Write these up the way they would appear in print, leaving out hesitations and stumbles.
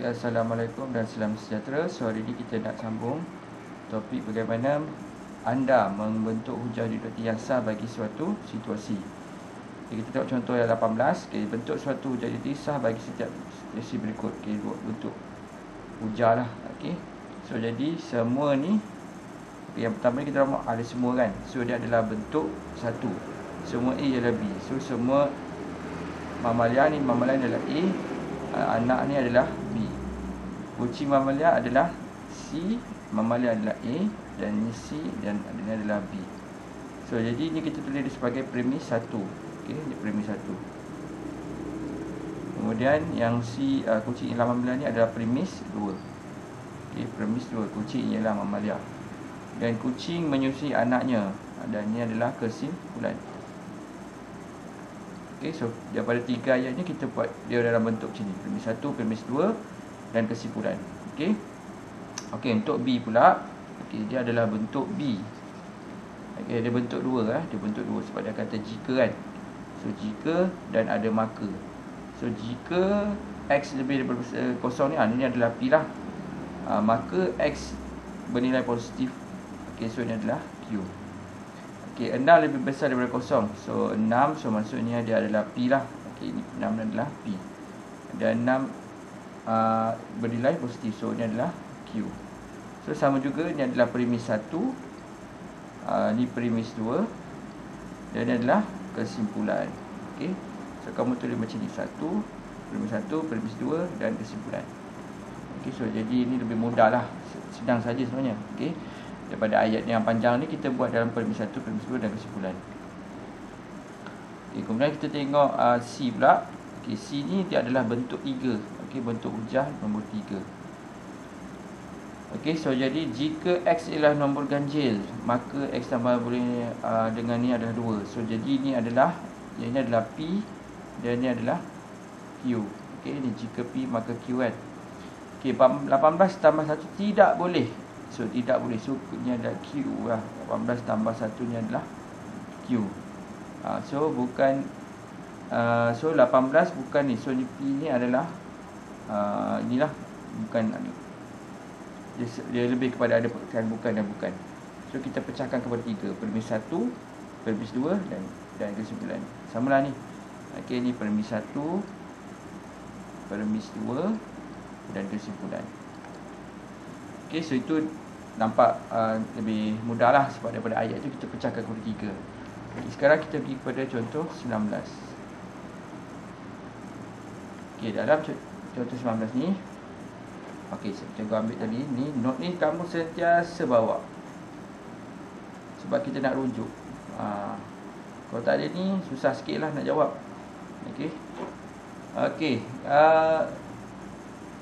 Assalamualaikum dan salam sejahtera. So hari ini kita nak sambung topik bagaimana anda membentuk hujah deduktif yang sah bagi suatu situasi. Kita tengok contoh yang 18. Bentuk suatu hujah deduktif sah bagi setiap situasi berikut. Bentuk hujah lah. So jadi semua ni, yang pertama ni kita ada semua kan. So dia adalah bentuk satu. Semua A ialah B. So semua mamalia ni, mamalia adalah A, anak ni adalah B. Kucing mamalia adalah C, mamalia adalah A, dan ni C, dan ini adalah B. So jadi ni kita tulis sebagai premis 1. Okey, ni premis 1. Kemudian yang C, kucing ialah mamalia ni adalah premis 2. Okey, premis 2, kucing ialah mamalia. Dan kucing menyusui anaknya, dan ni adalah kesimpulan. Okey, so daripada 3 ayat ni kita buat dia dalam bentuk macam ni. Premis 1, premis 2 dan kesimpulan. Okey. Okey, untuk B pula, okey, dia adalah bentuk B. Okey, dia bentuk 2 dia bentuk 2 sebab dia kata jika kan. So jika dan ada maka. So jika X lebih daripada kosong ni, ini adalah P lah. Maka X bernilai positif. Okey, so ini adalah Q. Okey, 6 lebih besar daripada kosong. So 6, so maksudnya dia adalah P lah. Okey, ini 6 adalah P. Dan 6 bernilai positif, so ini adalah Q. So sama juga, ini adalah premis 1, ni premis 2, dan ini adalah kesimpulan. Okey, so kamu tulis macam ni, 1, premis 1, premis 2 dan kesimpulan. Okey, so jadi ini lebih mudah lah, senang saja sebenarnya. Okey, daripada ayat yang panjang ni kita buat dalam premis 1, premis 2 dan kesimpulan. Okey, kemudian kita tengok C pula. Okey, C ni dia adalah bentuk 3. Okey, bentuk hujah nombor 3. Okey, so jadi jika X ialah nombor ganjil, maka X tambah boleh dengan ni adalah 2. So jadi ini adalah, yang ini adalah P dan ini adalah Q. Okey, ini jika P maka Q kan. Okey, 18 tambah 1 tidak boleh. So tidak boleh. So ini adalah Q lah. 18 tambah 1 ni adalah Q. So bukan so 18 bukan ni. So ni P ni adalah inilah, bukan, dia lebih kepada ada pecahan bukan dan bukan. So kita pecahkan kepada 3, premis 1, premis 2 dan kesimpulan. Samalah ni. Okey, ni premis 1, premis 2 dan kesimpulan. Okey, so itu nampak lebih mudah lah sebab daripada ayat tu kita pecahkan kepada 3. Okay, sekarang kita pergi kepada contoh 19. Okey, dalam contoh 19 ni, okey, saya cikgu ambil tadi ni, note ni kamu sentiasa bawa sebab kita nak rujuk. Kalau tak ada ni susah sikit lah nak jawab. Okey, okey,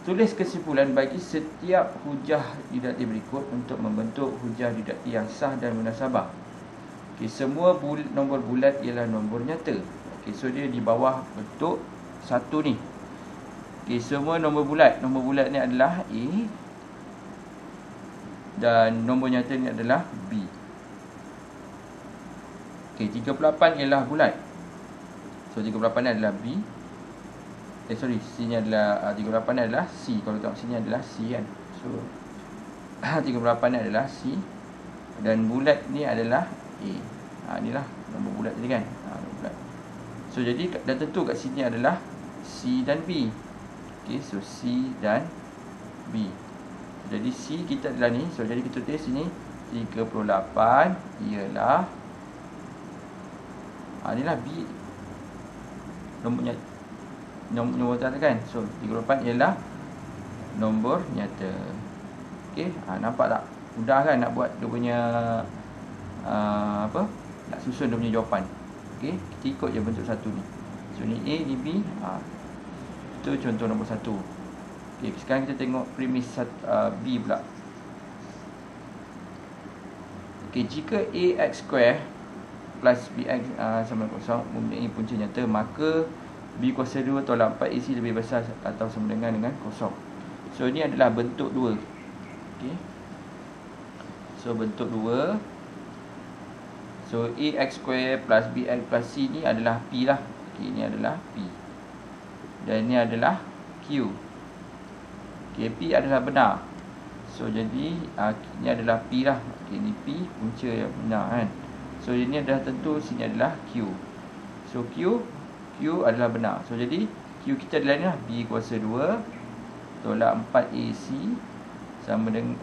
tulis kesimpulan bagi setiap hujah deduktif berikut untuk membentuk hujah deduktif yang sah dan munasabah. Okey, semua nombor bulat ialah nombor nyata. Okey, so dia di bawah bentuk 1 ni. Okey, semua nombor bulat. Nombor bulat ni adalah A dan nombor nyata ni adalah B. Okey, 38 ialah bulat. So 38 ni adalah B. C ni adalah 38 ni adalah C. Kalau tengok sini adalah C kan. So 38 ni adalah C dan bulat ni adalah A. Inilah nombor bulat tadi kan. Nombor bulat. So jadi dah tentu kat sini adalah C dan B. Okey, so C dan B. Jadi C kita adalah ni. So jadi kita tulis sini 38 ialah inilah B. Nombor nyata kan. So 38 ialah nombor nyata. Okey, nampak tak? Mudah kan nak buat dia punya nak susun dia punya jawapan. Okey, kita ikut je bentuk 1 ni. So ni A, ni B. Itu contoh nombor 1. Okey, sekarang kita tengok premis B pula. Okey, jika AX square plus BX sama dengan kosong mempunyai punca nyata, maka B kuasa 2 tolak 4 AC lebih besar atau sama dengan kosong. So ini adalah bentuk 2. Okey, so bentuk 2. So AX square plus BX plus C ni adalah P lah. Okey, ini adalah P. Dan ini adalah Q. Okay, P adalah benar. So jadi ini adalah P lah. Okay, ni P punca yang benar kan. So ini adalah tentu sini adalah Q. So Q adalah benar. So jadi Q kita adalah ni lah, B kuasa 2 tolak 4AC sama dengan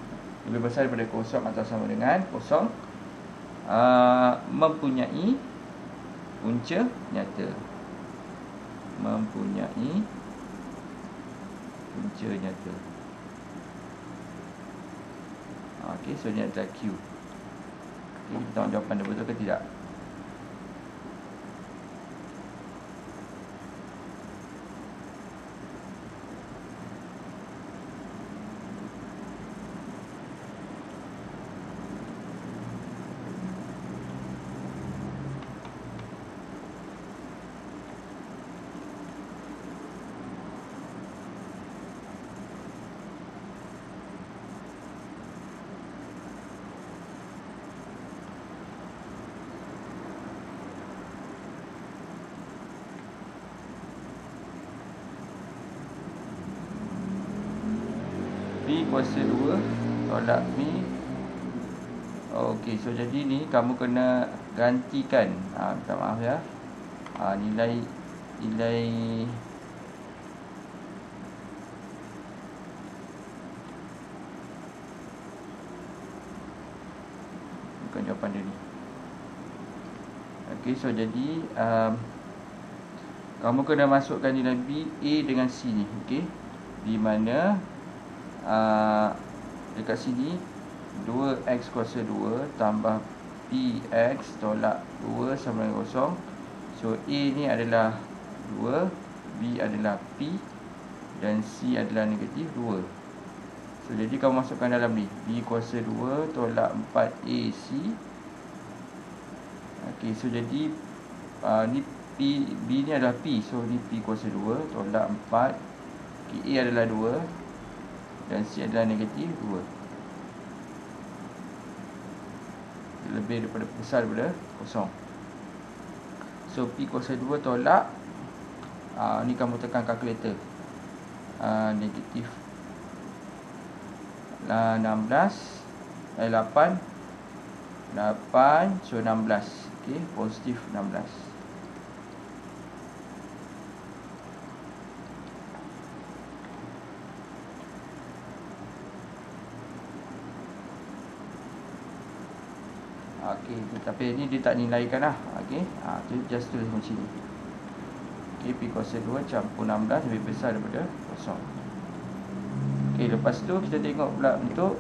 lebih besar daripada kosong atau sama dengan kosong, mempunyai punca nyata. Mempunyai punca nyata. Okey, so ni adalah Q. Okay, kita tengok jawapan dia betul ke tidak. B kuasa 2 tolak B. Okey, so jadi ni kamu kena gantikan, minta maaf ya, nilai bukan jawapan dia ni. Okey, so jadi kamu kena masukkan nilai B, A dengan C ni. Okey, di mana dekat sini 2x kuasa 2 tambah px tolak 2 sama dengan kosong. So A ni adalah 2, B adalah P dan C adalah negatif 2. So jadi kamu masukkan dalam ni B kuasa 2 tolak 4AC. Okey, so jadi ni P, B ni adalah P. So ni P kuasa 2 tolak 4. Okay, A adalah 2 dan C adalah negatif 2. Lebih daripada besar daripada kosong. So P kuasa 2 tolak, ni kamu tekan kalkulator, negatif 16 8 so 16. Okay, positif 16. Okey, tapi ni dia tak nilaikan lah. Okey, just tulis macam ni. Okey, P kuasa 2 campur 16 lebih besar daripada kosong. Okey, lepas tu kita tengok pula untuk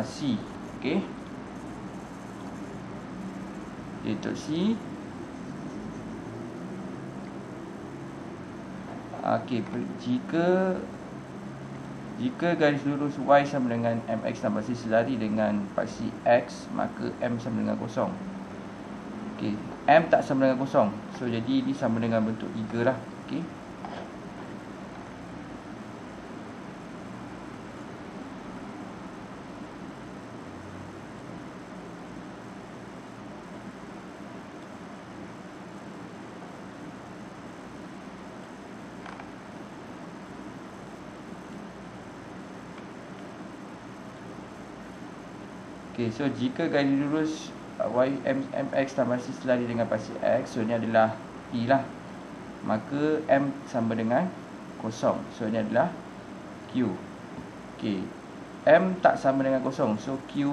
C. Okey, untuk C. Okey, jika garis lurus Y sama dengan MX tambah C selari dengan paksi X, maka M sama dengan kosong. Okey, M tak sama dengan kosong. So jadi ini sama dengan bentuk 3 lah. Okey. Okey, so jika garis lurus MX tambah C selari dengan paksi X, so ini adalah P lah, maka M sama dengan kosong. So ini adalah Q. Okey, M tak sama dengan kosong. So Q,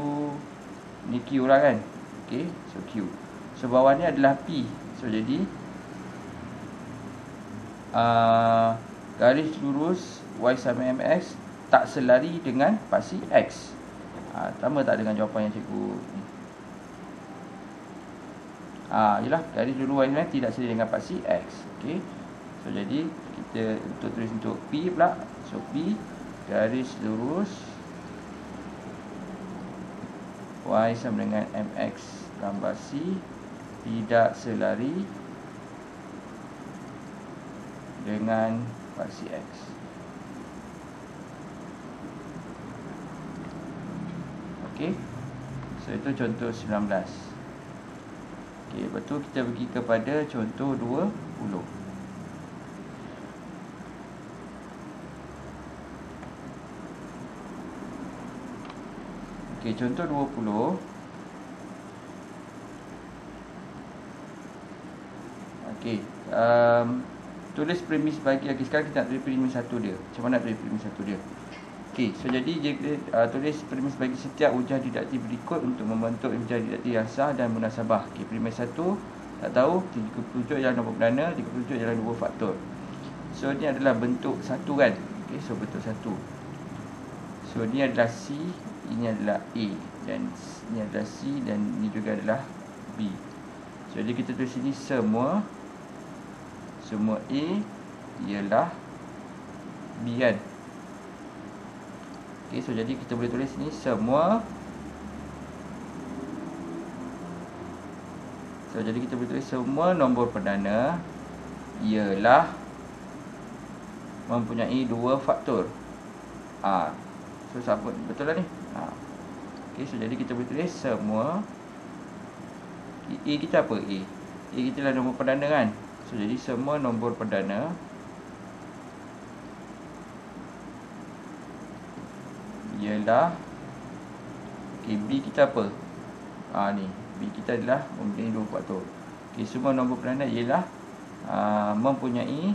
ni Q lah kan. Okey, so Q. So bawah ni adalah P. So jadi garis lurus Y sama MX tak selari dengan paksi X. Sama tak dengan jawapan yang cikgu ni? Yalah, garis lurus Y tidak selari dengan paksi X. Okey. So jadi kita untuk tulis untuk P pula. So P garis lurus Y sama dengan MX tambah C tidak selari dengan paksi X. Okey. So itu contoh 19. Okey, lepas tu kita pergi kepada contoh 20. Okey, contoh 20. Okey, tulis premis bagi. Okey, sekarang kita nak tulis premis satu dia. Macam mana nak tulis premis satu dia? Okey, so jadi tulis premis bagi setiap hujah didakti berikut untuk membentuk hujah didakti yang sah dan munasabah. Okey, premis satu tak tahu, 37 ialah nombor perdana, 37 ialah 2 faktor. So ni adalah bentuk satu kan. Okey, so bentuk satu. So ni adalah C, ini adalah A, dan ni adalah C, dan ni juga adalah B. So jadi kita tulis sini semua A ialah B kan. Okey, so jadi kita boleh tulis ni semua. So jadi kita boleh tulis semua nombor perdana ialah mempunyai 2 faktor. So siapa betul lah ni. Okey, so jadi kita boleh tulis semua A kita apa? A kita lah nombor perdana kan. So jadi semua nombor perdana ialah, okey, B kita apa? Ni B kita adalah mempunyai 2 faktor. Okey, semua nombor perdana ialah mempunyai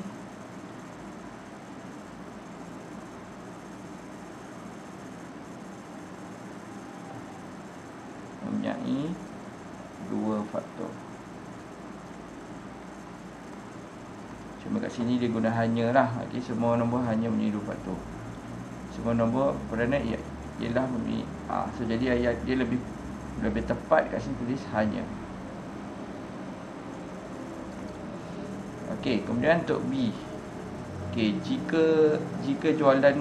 dua faktor. Cuma kat sini dia guna hanya lah. Okey, semua nombor hanya mempunyai 2 faktor. Semua nombor perdana ialah mempunyai so jadi ayat dia lebih tepat kat sini tulis hanya. Okey, kemudian untuk B. Okey, jika jualan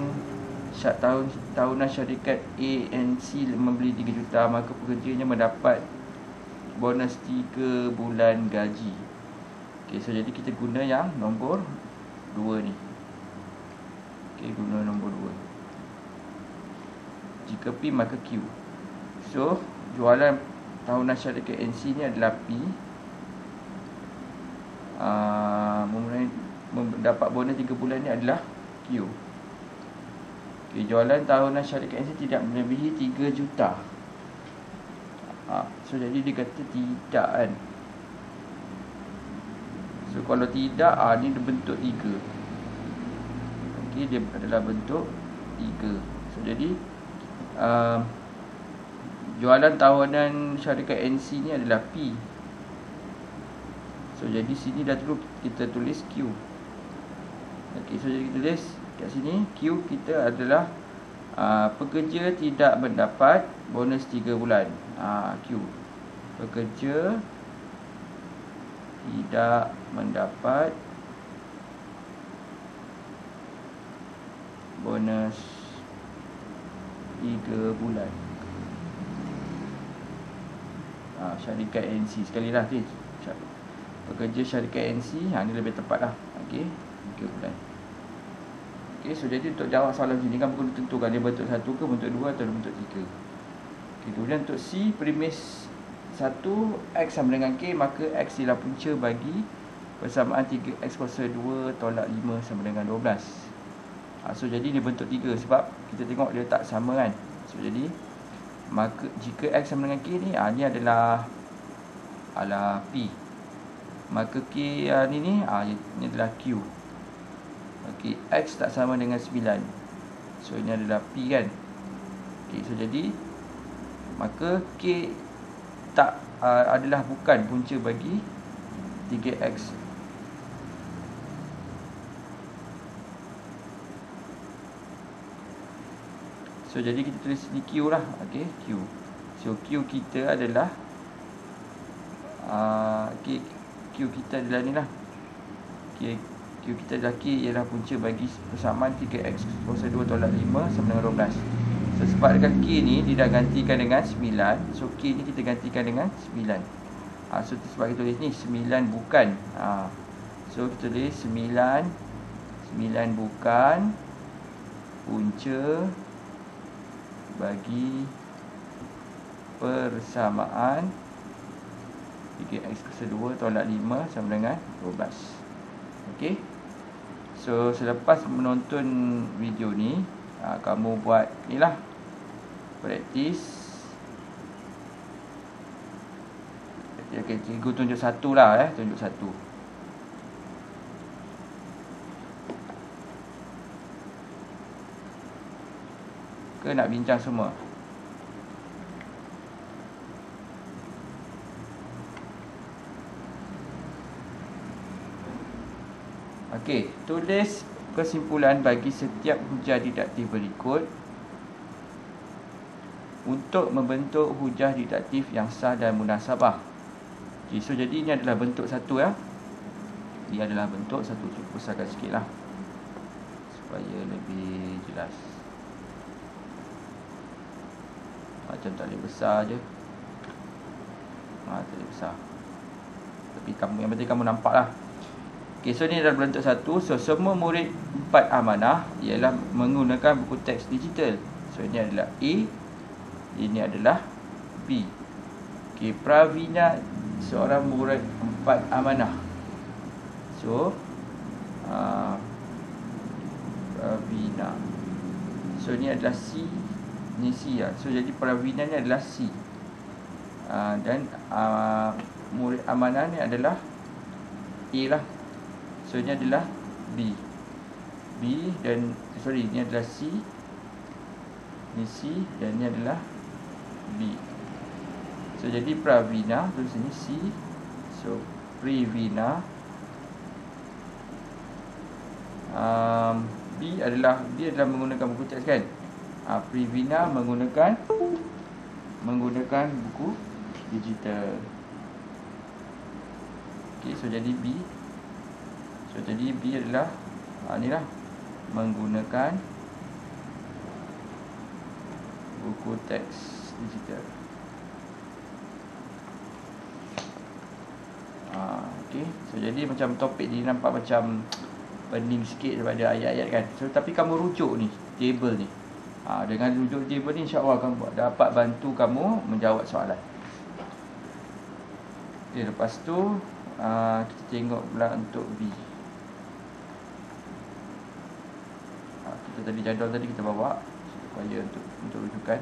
tahunan syarikat ANC membeli 3 juta, maka pekerjanya mendapat bonus 3 bulan gaji. Okey, so jadi kita guna yang nombor 2 ni. Okey, guna nombor 2. Jika P maka Q. So jualan tahunan syarikat ANC ni adalah P. Mendapat bonus 3 bulan ni adalah Q. Okay, jualan tahunan syarikat ANC tidak melebihi 3 juta. So jadi dia kata tidak kan. So kalau tidak, ni dia bentuk 3. Okay, dia adalah bentuk 3. So jadi jualan tahunan syarikat ANC ni adalah P. So jadi sini dah terus kita tulis Q. Okey, so jadi kita tulis kat sini Q kita adalah pekerja tidak mendapat bonus 3 bulan. Q. Pekerja tidak mendapat bonus 3 bulan. Syarikat ANC sekali lah tu. Pekerja syarikat ANC, ni lebih tepat lah. Okey, 3 bulan. Okey, so jadi untuk jawab soalan sini kan perlu tentukan dia bentuk 1 ke bentuk 2 atau bentuk 3. Okey, kemudian untuk C, premis 1 X sama dengan K, maka X ialah punca bagi persamaan 3X kuasa 2 tolak 5 sama dengan 12. So jadi dia bentuk 3 sebab kita tengok dia tak sama kan. So jadi maka jika X sama dengan K ni, ni adalah P. Maka K ni adalah Q. Okey, X tak sama dengan 9. So ini adalah P kan. Okey, so jadi maka K tak adalah bukan punca bagi 3X. So jadi kita tulis ni Q lah. Okey, Q. So Q kita adalah Q kita adalah ni lah. Q kita adalah K ialah punca bagi persamaan 3X kuasa 2 tolak 5 sama dengan 12. So sebab dengan K ni dia dah gantikan dengan 9. So K ni kita gantikan dengan 9. So sebab kita tulis ni 9 bukan. So kita tulis 9 bukan punca bagi persamaan 3X kuasa 2 tolak 5 sama dengan 12. Okey. So selepas menonton video ni, kamu buat ni lah, praktis Okay, cikgu tunjuk satu lah tunjuk satu. Ke nak bincang semua? Okey, tulis kesimpulan bagi setiap hujah didaktif berikut untuk membentuk hujah didaktif yang sah dan munasabah. Okay, so jadi ini adalah bentuk satu ya. Ini adalah bentuk satu. Cuba besarkan sikit lah supaya lebih jelas. Macam tak boleh besar je. Tak boleh besar. Tapi kamu, yang penting kamu nampak lah. Okay, so ini adalah bentuk satu. So semua murid 4 amanah ialah menggunakan buku teks digital. So ini adalah A, ini adalah B. Okay, Pravina seorang murid 4 amanah. So Pravina. So ini adalah C, ini C ya. So jadi Pravina ni adalah C. Dan murid amanah ni adalah A lah. So ini adalah B. B dan sorry, ini adalah C. Ini C dan ini adalah B. So jadi Pravina, tulis sini C. So Pravina. B adalah menggunakan buku teks kan. Pravina menggunakan buku digital. Okay, so jadi B. So jadi B adalah inilah menggunakan buku teks digital. Okay, so jadi macam topik ni nampak macam pening sikit daripada ayat-ayat kan. So tapi kamu rujuk ni table ni. Dengan rujuk table ni insya-Allah kamu dapat bantu kamu menjawab soalan. Okay, lepas tu kita tengok pula untuk B. Kita tadi jadual tadi kita bawa supaya untuk rujukan.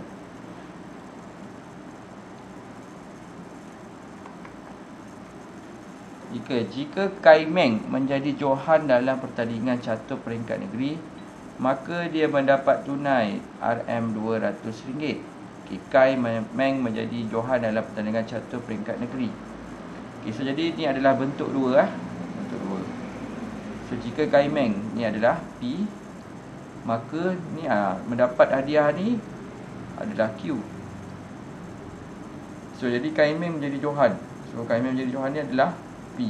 Jika Kaimeng menjadi johan dalam pertandingan catur peringkat negeri, maka dia mendapat tunai RM200. Okay, Kaimeng menjadi johan dalam pertandingan catur peringkat negeri. Okay, so jadi ini adalah bentuk dua bentuk dua. So jika Kaimeng ni adalah P, maka ni mendapat hadiah ni adalah Q. So jadi Kaimeng menjadi johan. So Kaimeng menjadi johan ni adalah P.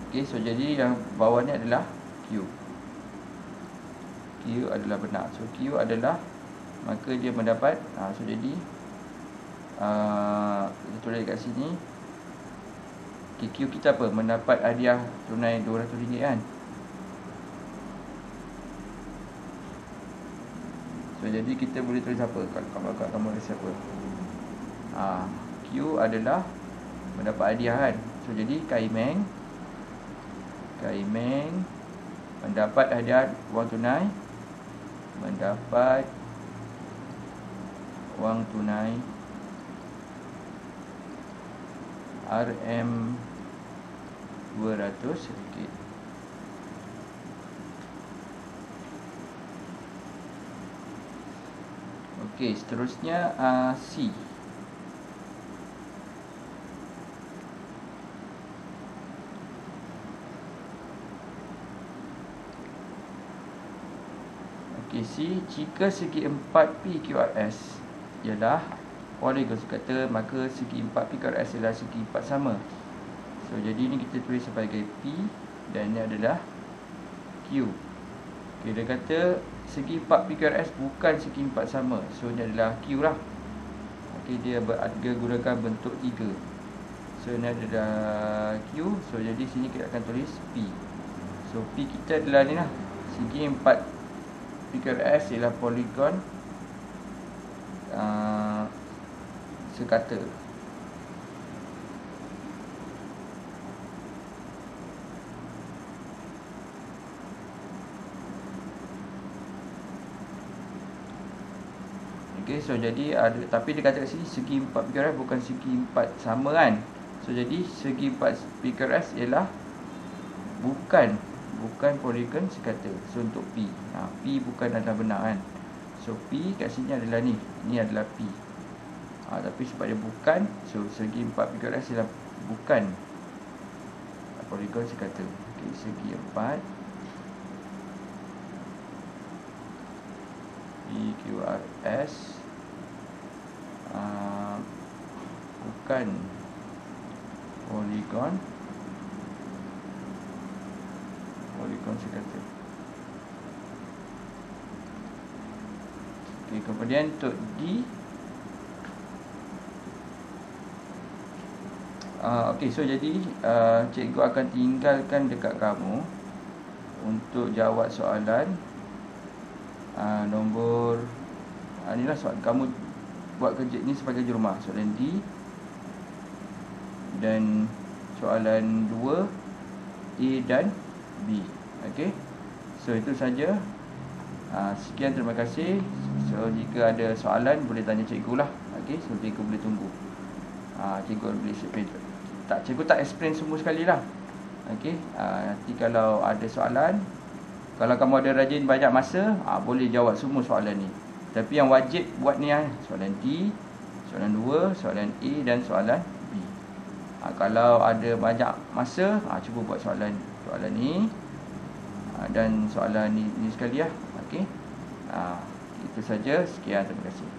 Okay, so jadi yang bawah ni adalah Q. Q adalah benar. So Q adalah, maka dia mendapat so jadi kita tulis kat sini. Okay, Q kita apa? Mendapat hadiah tunai RM200 kan. So jadi kita boleh tulis apa? Kalau kamu tulis apa? Q adalah mendapat hadiah kan. So jadi Kaimeng mendapat hadiah wang tunai, mendapat wang tunai RM200. Okey, seterusnya C. Okey, C, jika segi 4P QRS ialah poligon kata, maka segi 4P QRS ialah segi 4 sama. So jadi ni kita tulis sebagai P dan ini adalah Q. Okey, dia kata segi 4P QRS bukan segi 4 sama. So ini adalah Q lah. Okey, dia gunakan bentuk 3. So ini adalah Q. So jadi sini kita akan tulis P. So P kita adalah ni lah, segi 4 PQRS ialah poligon sekata. Okey, so jadi ada, tapi dia kata kat sini segi 4 PQRS bukan segi 4 sama kan. So jadi segi 4 PQRS ialah bukan poligon sekata. So untuk P, P bukan adalah benar kan. So P kat sini adalah ni adalah P. Tapi sebab dia bukan, so segi 4 PQRS ialah bukan poligon sekata. Okey, segi 4 PQRS bukan poligon sekata. Okey, kemudian untuk D, okey, so jadi cikgu akan tinggalkan dekat kamu untuk jawab soalan nombor inilah soalan kamu buat kerja ni sebagai kerja rumah, soalan D dan soalan 2 A dan B. Okey, so itu saja. Sekian, terima kasih. So jika ada soalan boleh tanya cikgu lah. Okey, so cikgu boleh tunggu. Cikgu boleh explain. Cikgu tak explain semua sekali lah. Okey, nanti kalau ada soalan, kalau kamu ada rajin banyak masa, boleh jawab semua soalan ni. Tapi yang wajib buat ni soalan D, soalan 2, soalan A dan soalan B. Kalau ada banyak masa, cuba buat soalan ni dan soalan ni sekali lah. Okey, itu saja. Sekian, terima kasih.